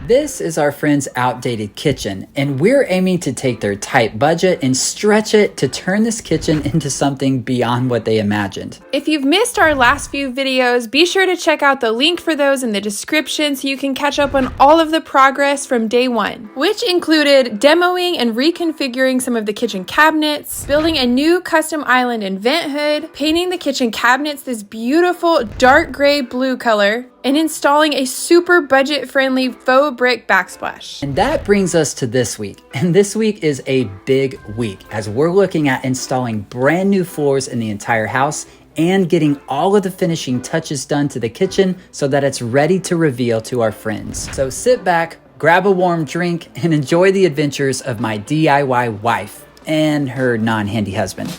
This is our friend's outdated kitchen, and we're aiming to take their tight budget and stretch it to turn this kitchen into something beyond what they imagined. If you've missed our last few videos, be sure to check out the link for those in the description so you can catch up on all of the progress from day one, which included demoing and reconfiguring some of the kitchen cabinets, building a new custom island and vent hood, painting the kitchen cabinets this beautiful dark gray blue color, and installing a super budget-friendly faux brick backsplash. And that brings us to this week. And this week is a big week as we're looking at installing brand new floors in the entire house and getting all of the finishing touches done to the kitchen so that it's ready to reveal to our friends. So sit back, grab a warm drink, and enjoy the adventures of my DIY wife and her non-handy husband.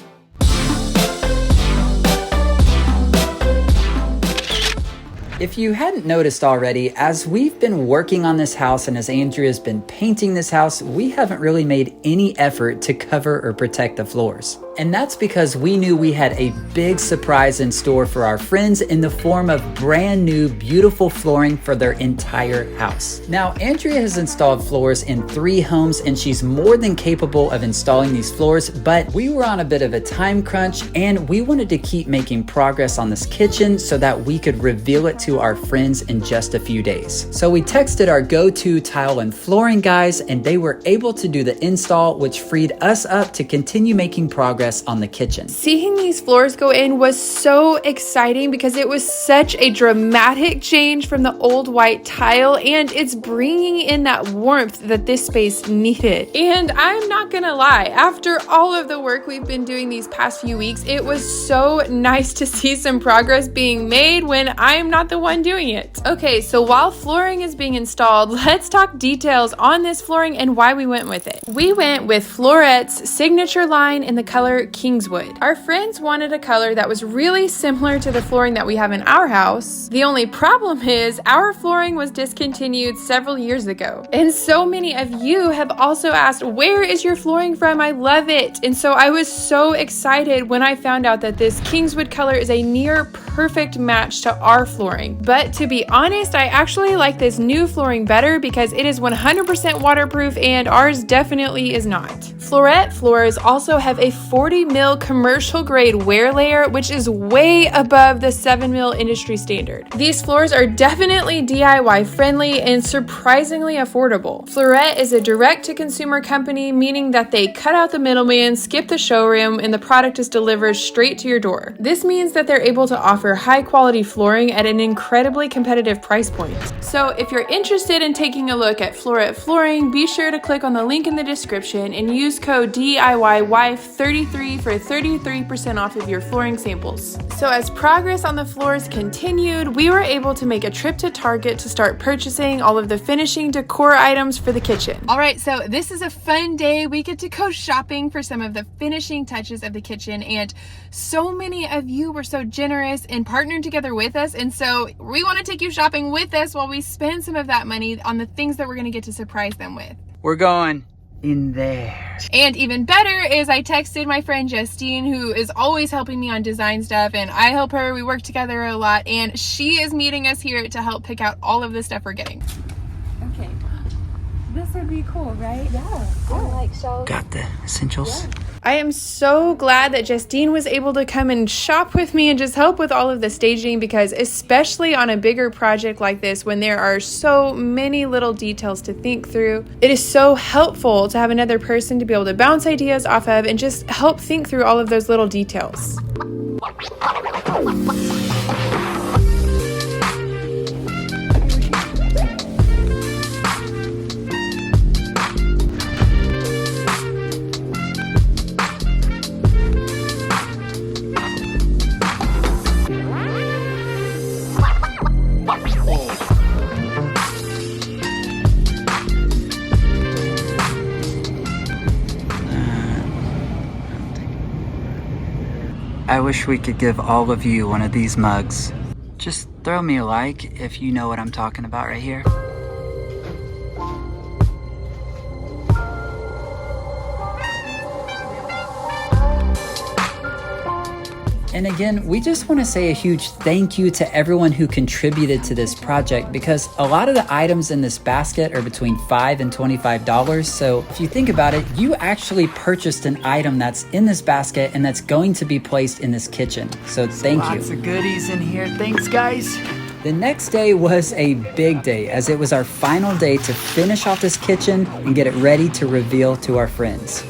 If you hadn't noticed already, as we've been working on this house and as Andrea's been painting this house, we haven't really made any effort to cover or protect the floors. And that's because we knew we had a big surprise in store for our friends in the form of brand new, beautiful flooring for their entire house. Now, Andrea has installed floors in 3 homes and she's more than capable of installing these floors, but we were on a bit of a time crunch and we wanted to keep making progress on this kitchen so that we could reveal it to our friends in just a few days. So we texted our go-to tile and flooring guys and they were able to do the install, which freed us up to continue making progress on the kitchen. Seeing these floors go in was so exciting because it was such a dramatic change from the old white tile, and it's bringing in that warmth that this space needed. And I'm not gonna lie, after all of the work we've been doing these past few weeks, it was so nice to see some progress being made when I'm not the one doing it. Okay, so while flooring is being installed, let's talk details on this flooring and why we went with it. We went with Flooret's signature line in the color Kingswood. Our friends wanted a color that was really similar to the flooring that we have in our house. The only problem is our flooring was discontinued several years ago. And so many of you have also asked, where is your flooring from? I love it. And so I was so excited when I found out that this Kingswood color is a near perfect match to our flooring. But to be honest, I actually like this new flooring better because it is 100% waterproof and ours definitely is not. Flooret floors also have a 40 mil commercial grade wear layer, which is way above the 7 mil industry standard. These floors are definitely DIY friendly and surprisingly affordable. Flooret is a direct to consumer company, meaning that they cut out the middleman, skip the showroom, and the product is delivered straight to your door. This means that they're able to offer high quality flooring at an incredibly competitive price point. So if you're interested in taking a look at Flooret flooring, be sure to click on the link in the description and use code DIYWIFE33 for 33% off of your flooring samples. So as progress on the floors continued, we were able to make a trip to Target to start purchasing all of the finishing decor items for the kitchen. All right, so this is a fun day. We get to go shopping for some of the finishing touches of the kitchen, and so many of you were so generous and partnered together with us, and so we want to take you shopping with us while we spend some of that money on the things that we're going to get to surprise them with. We're going in there. And even better is I texted my friend Justine, who is always helping me on design stuff, and I help her. We work together a lot, and she is meeting us here to help pick out all of the stuff we're getting. Okay, this would be cool, right? Yeah. Got the essentials. Yeah. I am so glad that Justine was able to come and shop with me and just help with all of the staging, because especially on a bigger project like this, when there are so many little details to think through, it is so helpful to have another person to be able to bounce ideas off of and just help think through all of those little details. I wish we could give all of you one of these mugs. Just throw me a like if you know what I'm talking about right here. And again, we just want to say a huge thank you to everyone who contributed to this project, because a lot of the items in this basket are between $5 and $25. So if you think about it, you actually purchased an item that's in this basket and that's going to be placed in this kitchen. So thank you. Lots of goodies in here. Thanks, guys. The next day was a big day, as it was our final day to finish off this kitchen and get it ready to reveal to our friends.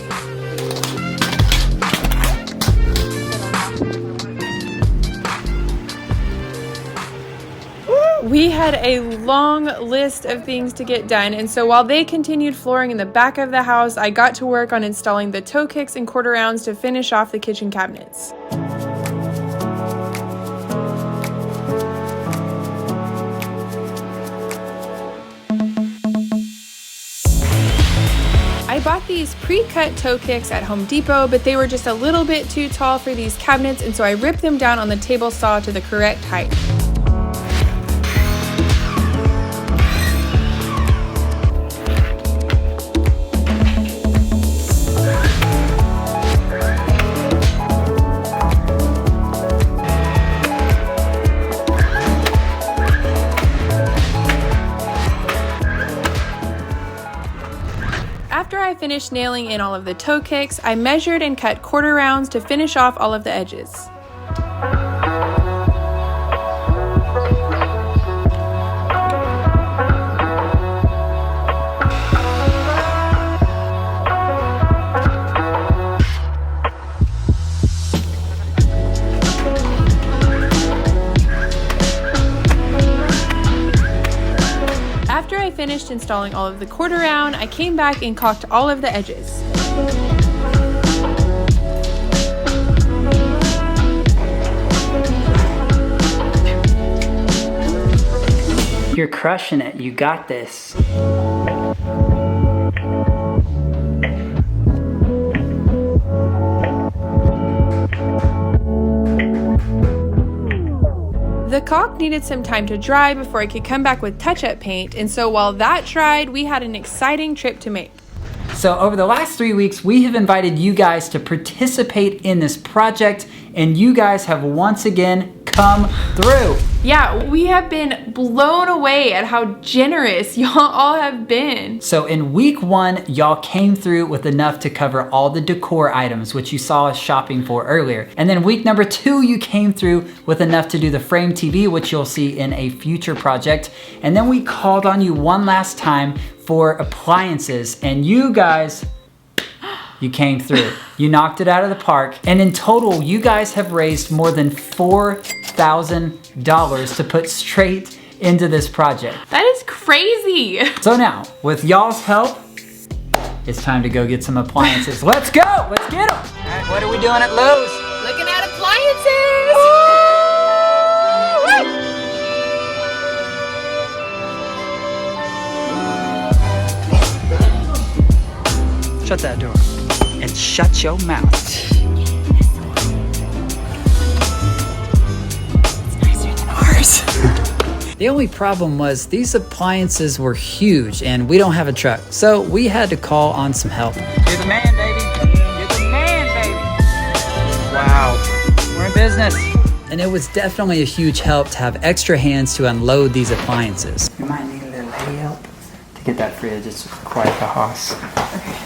We had a long list of things to get done, and so while they continued flooring in the back of the house, I got to work on installing the toe kicks and quarter rounds to finish off the kitchen cabinets. I bought these pre-cut toe kicks at Home Depot, but they were just a little bit too tall for these cabinets, and so I ripped them down on the table saw to the correct height. After I finished nailing in all of the toe kicks, I measured and cut quarter rounds to finish off all of the edges. After I finished installing all of the quarter round, I came back and caulked all of the edges. You're crushing it. You got this. The caulk needed some time to dry before I could come back with touch-up paint, and so while that dried, we had an exciting trip to make. So over the last 3 weeks, we have invited you guys to participate in this project, and you guys have once again come through. Yeah, we have been blown away at how generous y'all all have been. So in week 1, y'all came through with enough to cover all the decor items, which you saw us shopping for earlier. And then week number 2, you came through with enough to do the frame TV, which you'll see in a future project. And then we called on you one last time for appliances, and you guys, you came through. You knocked it out of the park. And in total, you guys have raised more than $4,000 to put straight into this project. That is crazy. So now, with y'all's help, it's time to go get some appliances. Let's go, let's get them. All right, what are we doing at Lowe's? Looking at appliances. Shut that door and shut your mouth. It's nicer than ours. The only problem was these appliances were huge and we don't have a truck, so we had to call on some help. You're the man, baby. You're the man, baby. Wow, we're in business. And it was definitely a huge help to have extra hands to unload these appliances. You might need a little help to get that fridge. It's quite the hoss. Okay.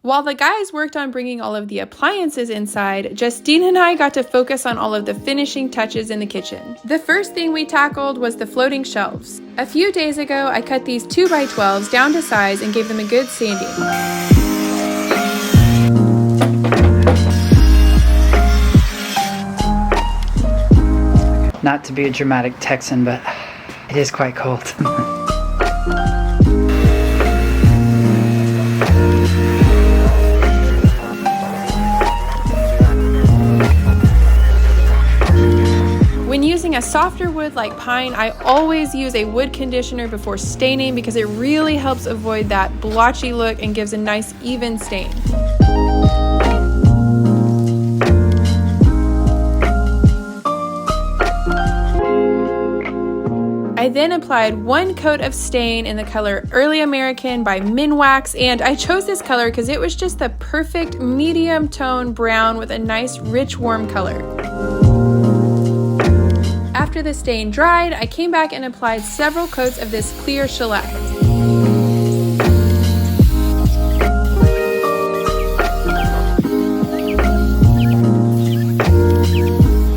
While the guys worked on bringing all of the appliances inside, Justine and I got to focus on all of the finishing touches in the kitchen. The first thing we tackled was the floating shelves. A few days ago, I cut these 2x12s down to size and gave them a good sanding. Not to be a dramatic Texan, but it is quite cold. softer wood like pine, I always use a wood conditioner before staining because it really helps avoid that blotchy look and gives a nice even stain. I then applied 1 coat of stain in the color Early American by Minwax, and I chose this color because it was just the perfect medium tone brown with a nice rich warm color. After the stain dried, I came back and applied several coats of this clear shellac.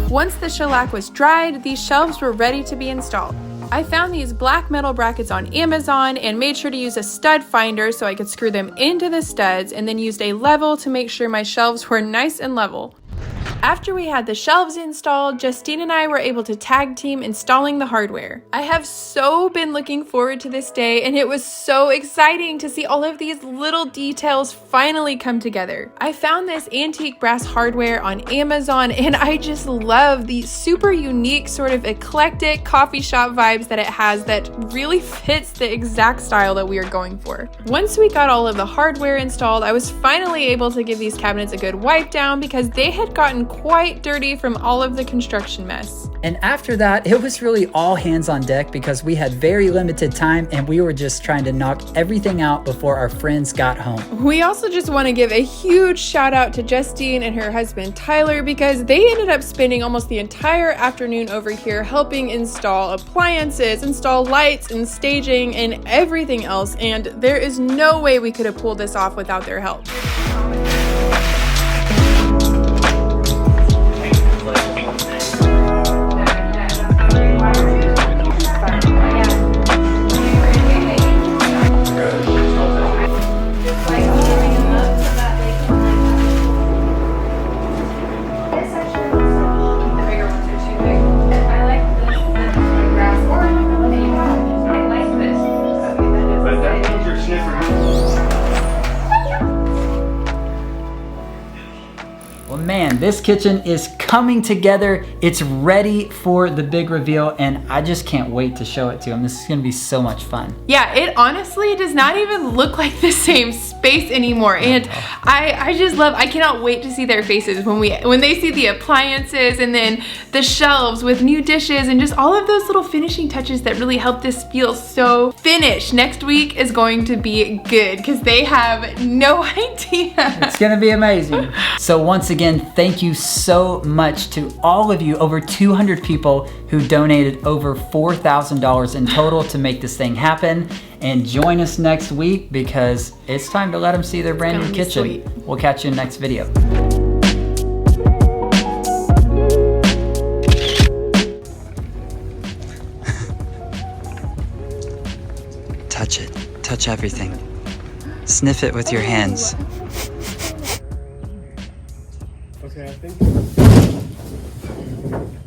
Once the shellac was dried, these shelves were ready to be installed. I found these black metal brackets on Amazon and made sure to use a stud finder so I could screw them into the studs, and then used a level to make sure my shelves were nice and level. After we had the shelves installed, Justine and I were able to tag team installing the hardware. I have so been looking forward to this day, and it was so exciting to see all of these little details finally come together. I found this antique brass hardware on Amazon, and I just love the super unique sort of eclectic coffee shop vibes that it has that really fits the exact style that we are going for. Once we got all of the hardware installed, I was finally able to give these cabinets a good wipe down because they had gotten quite dirty from all of the construction mess. And after that, it was really all hands on deck because we had very limited time and we were just trying to knock everything out before our friends got home. We also just want to give a huge shout out to Justine and her husband Tyler because they ended up spending almost the entire afternoon over here helping install appliances, install lights and staging and everything else, and there is no way we could have pulled this off without their help. Man, this kitchen is coming together. It's ready for the big reveal and I just can't wait to show it to them. This is gonna be so much fun. Yeah, it honestly does not even look like the same space anymore, and I just love, I cannot wait to see their faces when they see the appliances and then the shelves with new dishes and just all of those little finishing touches that really help this feel so finished. Next week is going to be good because they have no idea. It's gonna be amazing. So once again, thank you so much to all of you, over 200 people who donated over $4,000 in total to make this thing happen. And join us next week because it's time to let them see their brand new kitchen. Sweet. We'll catch you in the next video. Touch it. Touch everything. Sniff it with your hands. Okay, I think